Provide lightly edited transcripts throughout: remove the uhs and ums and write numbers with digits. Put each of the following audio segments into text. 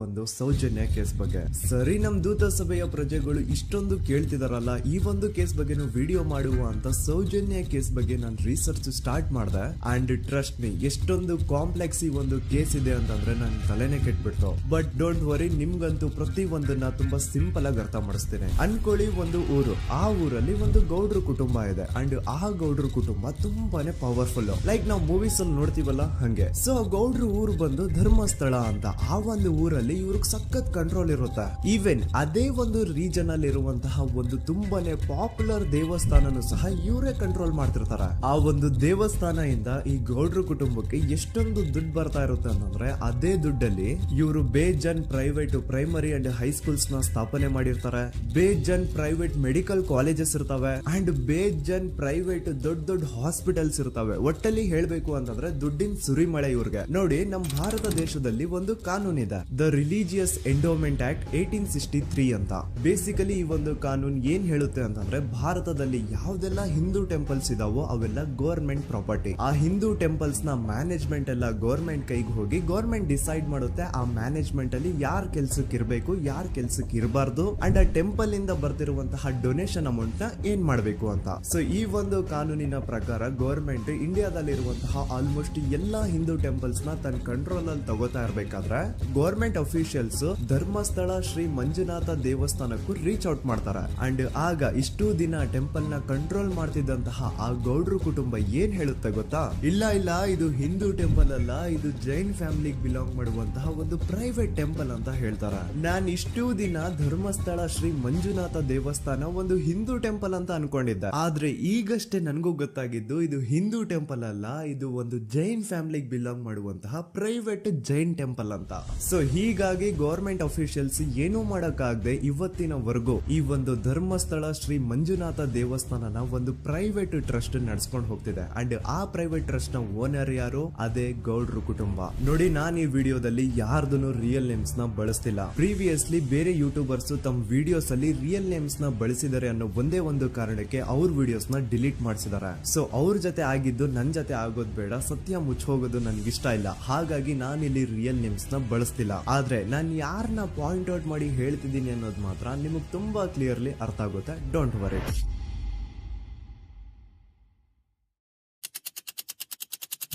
ಒಂದು ಸೌಜನ್ಯ ಕೇಸ್ ಬಗ್ಗೆ ಸರಿ ನಮ್ ದೂತ ಸಭೆಯ ಪ್ರಜೆಗಳು ಇಷ್ಟೊಂದು ಕೇಳ್ತಿದಾರಲ್ಲ ಈ ಒಂದು ಕೇಸ್ ಬಗ್ಗೆ ವಿಡಿಯೋ ಮಾಡುವ ಅಂತ ಸೌಜನ್ಯ ಕೇಸ್ ಬಗ್ಗೆ ನಾನು ರಿಸರ್ಚ್ ಸ್ಟಾರ್ಟ್ ಮಾಡಿದೆ ಅಂಡ್ ಟ್ರಸ್ಟ್ ಮೀ ಎಷ್ಟೊಂದು ಕಾಂಪ್ಲೆಕ್ಸ್ ಈ ಒಂದು ಕೇಸ್ ಇದೆ ಅಂತಂದ್ರೆ ನನ್ ತಲೆನೇ ಕೆಟ್ಬಿಡ್ತು. ಬಟ್ ಡೋಂಟ್ ವರಿ, ನಿಮ್ಗಂತೂ ಪ್ರತಿ ಒಂದನ್ನ ತುಂಬಾ ಸಿಂಪಲ್ ಆಗಿ ಅರ್ಥ ಮಾಡಿಸ್ತೀನಿ. ಅನ್ಕೊಳ್ಳಿ ಒಂದು ಊರು, ಆ ಊರಲ್ಲಿ ಒಂದು ಗೌಡ್ರ ಕುಟುಂಬ ಇದೆ ಅಂಡ್ ಆ ಗೌಡ್ರ ಕುಟುಂಬ ತುಂಬಾನೇ ಪವರ್ಫುಲ್, ಲೈಕ್ ನಾವು ಮೂವೀಸ್ ಅಲ್ಲಿ ನೋಡ್ತೀವಲ್ಲ ಹಂಗೆ. ಸೊ ಗೌಡ್ರ ಊರು ಬಂದು ಧರ್ಮಸ್ಥಳ ಅಂತ. ಆ ಒಂದು ಊರಲ್ಲಿ ಇವ್ರಿಗೆ ಸಖತ್ ಕಂಟ್ರೋಲ್ ಇರುತ್ತೆ. ಈವನ್ ಅದೇ ಒಂದು ರೀಜನ್ ಅಲ್ಲಿ ಇರುವಂತಹ ಒಂದು ತುಂಬಾನೇ ಪಾಪ್ಯುಲರ್ ದೇವಸ್ಥಾನನು ಸಹ ಇವರೇ ಕಂಟ್ರೋಲ್ ಮಾಡ್ತಿರ್ತಾರೆ. ಆ ಒಂದು ದೇವಸ್ಥಾನ ಇಂದ ಈ ಗೌಡ್ರ ಕುಟುಂಬಕ್ಕೆ ಎಷ್ಟೊಂದು ದುಡ್ಡು ಬರ್ತಾ ಇರುತ್ತೆ ಅಂತಂದ್ರೆ ಅದೇ ದುಡ್ಡಲ್ಲಿ ಇವರು ಬೇಜನ್ ಪ್ರೈವೇಟ್ ಪ್ರೈಮರಿ ಅಂಡ್ ಹೈಸ್ಕೂಲ್ಸ್ ನ ಸ್ಥಾಪನೆ ಮಾಡಿರ್ತಾರೆ. ಬೇಜನ್ ಪ್ರೈವೇಟ್ ಮೆಡಿಕಲ್ ಕಾಲೇಜಸ್ ಇರ್ತವೆ ಅಂಡ್ ಬೇಜನ್ ಪ್ರೈವೇಟ್ ದೊಡ್ಡ ದೊಡ್ಡ ಹಾಸ್ಪಿಟಲ್ಸ್ ಇರ್ತವೆ. ಒಟ್ಟಲ್ಲಿ ಹೇಳ್ಬೇಕು ಅಂತಂದ್ರೆ ದುಡ್ಡಿನ ಸುರಿಮಳೆ ಇವ್ರಿಗೆ. ನೋಡಿ, ನಮ್ಮ ಭಾರತ ದೇಶದಲ್ಲಿ ಒಂದು ಕಾನೂನು ಇದೆ, ದ ರಿಲಿಜಿಯಸ್ ಎಂಡೋಮೆಂಟ್ ಆಕ್ಟ್ 1863 ಅಂತ. ಬೇಸಿಕಲಿ ಈ ಒಂದು ಕಾನೂನು ಏನ್ ಹೇಳುತ್ತೆ ಅಂತಂದ್ರೆ ಭಾರತದಲ್ಲಿ ಯಾವ್ದೆಲ್ಲ ಹಿಂದೂ ಟೆಂಪಲ್ಸ್ ಇದಾವೋ ಅವೆಲ್ಲ ಗವರ್ಮೆಂಟ್ ಪ್ರಾಪರ್ಟಿ. ಆ ಹಿಂದೂ ಟೆಂಪಲ್ಸ್ ನ ಮ್ಯಾನೇಜ್ಮೆಂಟ್ ಎಲ್ಲ ಗವರ್ಮೆಂಟ್ ಕೈಗೆ ಹೋಗಿ ಗವರ್ಮೆಂಟ್ ಡಿಸೈಡ್ ಮಾಡುತ್ತೆ ಆ ಮ್ಯಾನೇಜ್ಮೆಂಟ್ ಅಲ್ಲಿ ಯಾರ್ ಕೆಲ್ಸಕ್ಕೆ ಇರಬೇಕು, ಯಾರ್ ಕೆಲ್ಸಕ್ಕೆ ಇರಬಾರ್ದು ಅಂಡ್ ಆ ಟೆಂಪಲ್ ಇಂದ ಬರ್ತಿರುವಂತಹ ಡೊನೇಷನ್ ಅಮೌಂಟ್ ನ ಏನ್ ಮಾಡ್ಬೇಕು ಅಂತ. ಸೊ ಈ ಒಂದು ಕಾನೂನಿನ ಪ್ರಕಾರ ಗವರ್ಮೆಂಟ್ ಇಂಡಿಯಾದಲ್ಲಿರುವಂತಹ ಆಲ್ಮೋಸ್ಟ್ ಎಲ್ಲಾ ಹಿಂದೂ ಟೆಂಪಲ್ಸ್ ನ ತನ್ನ ಕಂಟ್ರೋಲ್ ಅಲ್ಲಿ ತಗೋತಾ ಇರ್ಬೇಕಾದ್ರೆ ಗವರ್ಮೆಂಟ್ ಅಫಿಷಿಯಲ್ಸ್ ಧರ್ಮಸ್ಥಳ ಶ್ರೀ ಮಂಜುನಾಥ ದೇವಸ್ಥಾನಕ್ಕೂ ರೀಚ್ ಔಟ್ ಮಾಡ್ತಾರೆ. ಅಂಡ್ ಆಗ ಇಷ್ಟು ದಿನ ಟೆಂಪಲ್ ನ ಕಂಟ್ರೋಲ್ ಮಾಡ್ತಿದ್ದಂತಹ ಆ ಗೌಡ್ರ ಕುಟುಂಬ ಏನ್ ಹೇಳುತ್ತೆ ಗೊತ್ತಾ? ಇಲ್ಲ ಇಲ್ಲ, ಇದು ಹಿಂದೂ ಟೆಂಪಲ್ ಅಲ್ಲ, ಇದು ಜೈನ್ ಫ್ಯಾಮಿಲಿಗೆ ಬಿಲಾಂಗ್ ಮಾಡುವಂತಹ ಒಂದು ಪ್ರೈವೇಟ್ ಟೆಂಪಲ್ ಅಂತ ಹೇಳ್ತಾರೆ. ನಾನ್ ಇಷ್ಟು ದಿನ ಧರ್ಮಸ್ಥಳ ಶ್ರೀ ಮಂಜುನಾಥ ದೇವಸ್ಥಾನ ಒಂದು ಹಿಂದೂ ಟೆಂಪಲ್ ಅಂತ ಅನ್ಕೊಂಡಿದ್ದೆ. ಆದ್ರೆ ಈಗಷ್ಟೇ ನನಗೂ ಗೊತ್ತಾಗಿದ್ದು ಇದು ಹಿಂದೂ ಟೆಂಪಲ್ ಅಲ್ಲ, ಇದು ಒಂದು ಜೈನ್ ಫ್ಯಾಮಿಲಿಗೆ ಬಿಲಾಂಗ್ ಮಾಡುವಂತಹ ಪ್ರೈವೇಟ್ ಜೈನ್ ಟೆಂಪಲ್ ಅಂತ. ಸೊ ಹೀಗಾಗಿ ಗವರ್ಮೆಂಟ್ ಅಫಿಷಿಯಲ್ಸ್ ಏನೂ ಮಾಡಕ್ಕಾಗದೆ ಇವತ್ತಿನವರೆಗೂ ಈ ಒಂದು ಧರ್ಮಸ್ಥಳ ಶ್ರೀ ಮಂಜುನಾಥ ದೇವಸ್ಥಾನನ ಒಂದು ಪ್ರೈವೇಟ್ ಟ್ರಸ್ಟ್ ನಡ್ಸ್ಕೊಂಡು ಹೋಗ್ತಿದೆ. ಅಂಡ್ ಆ ಪ್ರೈವೇಟ್ ಟ್ರಸ್ಟ್ ನ ಓನರ್ ಯಾರು? ಅದೇ ಗೌಡ್ರ ಕುಟುಂಬ. ನೋಡಿ, ನಾನು ಈ ವಿಡಿಯೋದಲ್ಲಿ ಯಾರ್ದು ರಿಯಲ್ ನೇಮ್ಸ್ ನ ಬಳಸ್ತಿಲ್ಲ. ಪ್ರೀವಿಯಸ್ಲಿ ಬೇರೆ ಯೂಟ್ಯೂಬರ್ಸ್ ತಮ್ಮ ವಿಡಿಯೋಸ್ ಅಲ್ಲಿ ರಿಯಲ್ ನೇಮ್ಸ್ ನ ಬಳಸಿದ್ದಾರೆ ಅನ್ನೋ ಒಂದೇ ಒಂದು ಕಾರಣಕ್ಕೆ ಅವ್ರ ವಿಡಿಯೋಸ್ ನ ಡಿಲೀಟ್ ಮಾಡಿಸಿದ್ದಾರೆ. ಸೊ ಅವ್ರ ಜೊತೆ ಆಗಿದ್ದು ನನ್ ಜೊತೆ ಆಗೋದ್ ಬೇಡ, ಸತ್ಯ ಮುಚ್ಚ ಹೋಗೋದು ನನ್ಗೆ ಇಷ್ಟ ಇಲ್ಲ. ಹಾಗಾಗಿ ನಾನು ಇಲ್ಲಿ ರಿಯಲ್ ನೇಮ್ಸ್ ನ ಬಳಸ್ತಿಲ್ಲ. ಆದ್ರೆ ನಾನು ಯಾರನ್ನ ಪಾಯಿಂಟ್ ಔಟ್ ಮಾಡಿ ಹೇಳ್ತಿದ್ದೀನಿ ಅನ್ನೋದು ಮಾತ್ರ ನಿಮಗೆ ತುಂಬಾ ಕ್ಲಿಯರ್ಲಿ ಅರ್ಥ ಆಗುತ್ತೆ. Don't worry.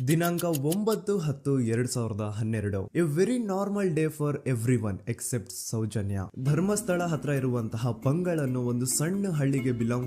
ದಿನಾಂಕ 9/10/2012. A very normal day for everyone except Soujanya. Dharmasthala ಹತ್ರ ಇರುವಂತಹ ಪಂಗಳ್ ಅನ್ನೋ ಒಂದು ಸಣ್ಣ ಹಳ್ಳಿಗೆ ಬಿಲಾಂಗ್